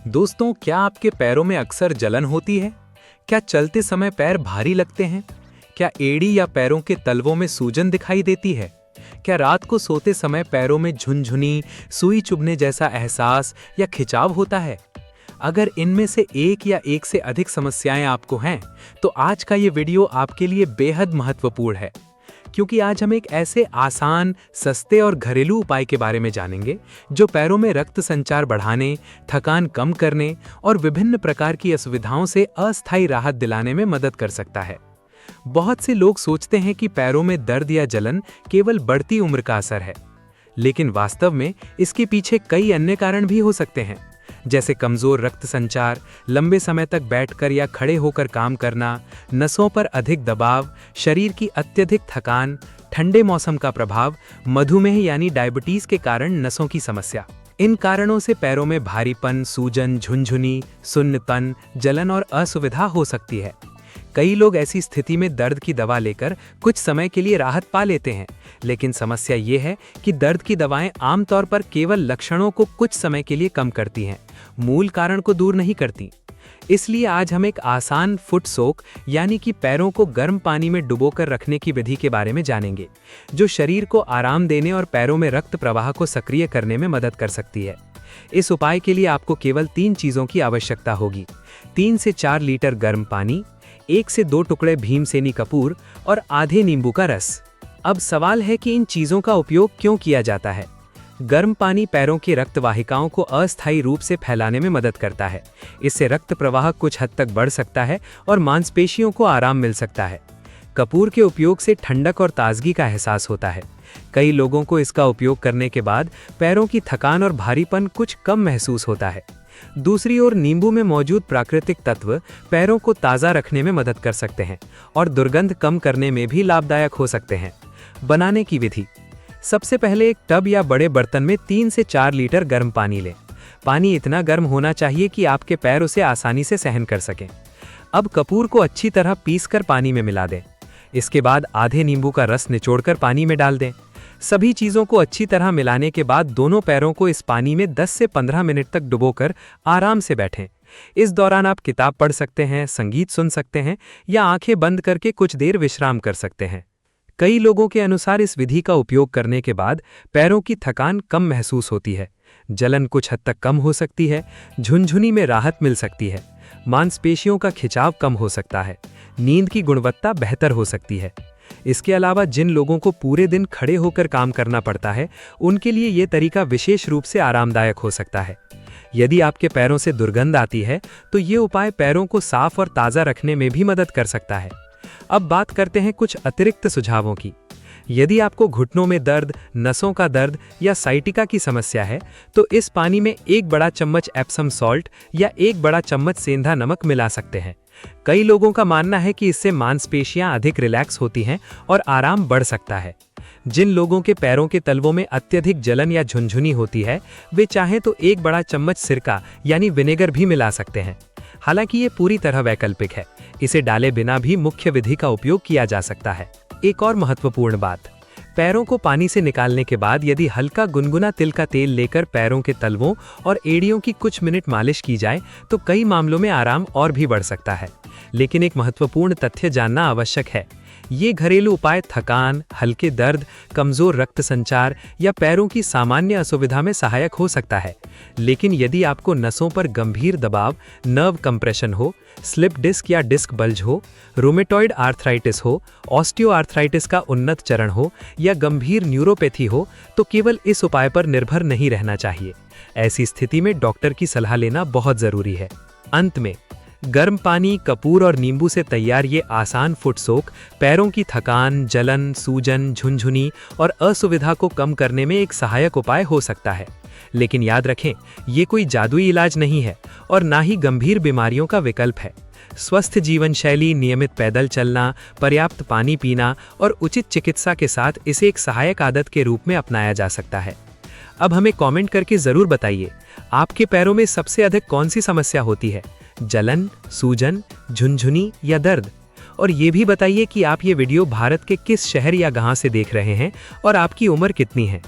दोस्तों, क्या आपके पैरों में अक्सर जलन होती है? क्या चलते समय पैर भारी लगते हैं? क्या एड़ी या पैरों के तलवों में सूजन दिखाई देती है? क्या रात को सोते समय पैरों में झुनझुनी, सुई चुभने जैसा एहसास या खिंचाव होता है? अगर इनमें से एक या एक से अधिक समस्याएं आपको हैं, तो आज का ये वीडियो आपके लिए बेहद महत्वपूर्ण है, क्योंकि आज हम एक ऐसे आसान, सस्ते और घरेलू उपाय के बारे में जानेंगे जो पैरों में रक्त संचार बढ़ाने, थकान कम करने और विभिन्न प्रकार की असुविधाओं से अस्थायी राहत दिलाने में मदद कर सकता है। बहुत से लोग सोचते हैं कि पैरों में दर्द या जलन केवल बढ़ती उम्र का असर है, लेकिन वास्तव में इसके पीछे कई अन्य कारण भी हो सकते हैं, जैसे कमजोर रक्त संचार, लंबे समय तक बैठकर या खड़े होकर काम करना, नसों पर अधिक दबाव, शरीर की अत्यधिक थकान, ठंडे मौसम का प्रभाव, मधुमेह यानी डायबिटीज के कारण नसों की समस्या। इन कारणों से पैरों में भारीपन, सूजन, झुनझुनी, सुन्नपन, जलन और असुविधा हो सकती है। कई लोग ऐसी स्थिति में दर्द की दवा लेकर कुछ समय के लिए राहत पा लेते हैं, लेकिन समस्या ये है कि दर्द की दवाएं आमतौर पर केवल लक्षणों को कुछ समय के लिए कम करती हैं, मूल कारण को दूर नहीं करती। इसलिए आज हम एक आसान फुट सोक यानी कि पैरों को गर्म पानी में डुबोकर रखने की विधि के बारे में जानेंगे, जो शरीर को आराम देने और पैरों में रक्त प्रवाह को सक्रिय करने में मदद कर सकती है। इस उपाय के लिए आपको केवल 3 चीजों की आवश्यकता होगी: 3 से 4 लीटर गर्म पानी, 1 से 2 टुकड़े भीमसेनी कपूर और आधे नींबू का रस। अब सवाल है कि इन चीजों का उपयोग क्यों किया जाता है। गर्म पानी पैरों की रक्त वाहिकाओं को अस्थायी रूप से फैलाने में मदद करता है। इससे रक्त प्रवाह कुछ हद तक बढ़ सकता है और मांसपेशियों को आराम मिल सकता है। कपूर के उपयोग से ठंडक और ताजगी का एहसास होता है। कई लोगों को इसका उपयोग करने के बाद पैरों की थकान और भारीपन कुछ कम महसूस होता है। दूसरी ओर नींबू में मौजूद प्राकृतिक तत्व पैरों को ताज़ा रखने में मदद कर सकते हैं और दुर्गंध कम करने में भी लाभदायक हो सकते हैं। बनाने की विधि: सबसे पहले एक टब या बड़े बर्तन में 3 से 4 लीटर गर्म पानी लें। पानी इतना गर्म होना चाहिए कि आपके पैर उसे आसानी से सहन कर सकें। अब कपूर को अच्छी तरह पीसकर पानी में मिला दें। इसके बाद आधे नींबू का रस निचोड़कर पानी में डाल दें। सभी चीज़ों को अच्छी तरह मिलाने के बाद दोनों पैरों को इस पानी में 10 से 15 मिनट तक डुबोकर आराम से बैठें। इस दौरान आप किताब पढ़ सकते हैं, संगीत सुन सकते हैं या आंखें बंद करके कुछ देर विश्राम कर सकते हैं। कई लोगों के अनुसार इस विधि का उपयोग करने के बाद पैरों की थकान कम महसूस होती है, जलन कुछ हद तक कम हो सकती है, झुनझुनी में राहत मिल सकती है, मांसपेशियों का खिंचाव कम हो सकता है, नींद की गुणवत्ता बेहतर हो सकती है। इसके अलावा जिन लोगों को पूरे दिन खड़े होकर काम करना पड़ता है, उनके लिए ये तरीका विशेष रूप से आरामदायक हो सकता है। यदि आपके पैरों से दुर्गंध आती है, तो ये उपाय पैरों को साफ और ताज़ा रखने में भी मदद कर सकता है। अब बात करते हैं कुछ अतिरिक्त सुझावों की। यदि आपको घुटनों में दर्द, नसों का दर्द या साइटिका की समस्या है, तो इस पानी में 1 बड़ा चम्मच एप्सम सॉल्ट या 1 बड़ा चम्मच सेंधा नमक मिला सकते हैं। कई लोगों का मानना है कि इससे मांसपेशियां अधिक रिलैक्स होती हैं और आराम बढ़ सकता है। जिन लोगों के पैरों के तलवों में अत्यधिक जलन या झुनझुनी होती है, वे चाहें तो 1 बड़ा चम्मच सिरका यानी विनेगर भी मिला सकते हैं। हालांकि ये पूरी तरह वैकल्पिक है, इसे डाले बिना भी मुख्य विधि का उपयोग किया जा सकता है। एक और महत्वपूर्ण बात: पैरों को पानी से निकालने के बाद यदि हल्का गुनगुना तिल का तेल लेकर पैरों के तलवों और एड़ियों की कुछ मिनट मालिश की जाए, तो कई मामलों में आराम और भी बढ़ सकता है। लेकिन एक महत्वपूर्ण तथ्य जानना आवश्यक है: ये घरेलू उपाय थकान, हल्के दर्द, कमजोर रक्त संचार या पैरों की सामान्य असुविधा में सहायक हो सकता है। लेकिन यदि आपको नसों पर गंभीर दबाव, नर्व कंप्रेशन हो, स्लिप डिस्क या डिस्क बल्ज हो, रूमेटॉइड आर्थराइटिस हो, ऑस्टियोआर्थराइटिस का उन्नत चरण हो या गंभीर न्यूरोपैथी हो, तो केवल इस उपाय पर निर्भर नहीं रहना चाहिए। ऐसी स्थिति में डॉक्टर की सलाह लेना बहुत जरूरी है। अंत में, गर्म पानी, कपूर और नींबू से तैयार ये आसान फुट सोक पैरों की थकान, जलन, सूजन, झुनझुनी और असुविधा को कम करने में एक सहायक उपाय हो सकता है। लेकिन याद रखें, ये कोई जादुई इलाज नहीं है और ना ही गंभीर बीमारियों का विकल्प है। स्वस्थ जीवन शैली, नियमित पैदल चलना, पर्याप्त पानी पीना और उचित चिकित्सा के साथ इसे एक सहायक आदत के रूप में अपनाया जा सकता है। अब हमें कमेंट करके जरूर बताइए, आपके पैरों में सबसे अधिक कौन सी समस्या होती है? जलन, सूजन, झुनझुनी या दर्द? और ये भी बताइए कि आप ये वीडियो भारत के किस शहर या गांव से देख रहे हैं और आपकी उम्र कितनी है।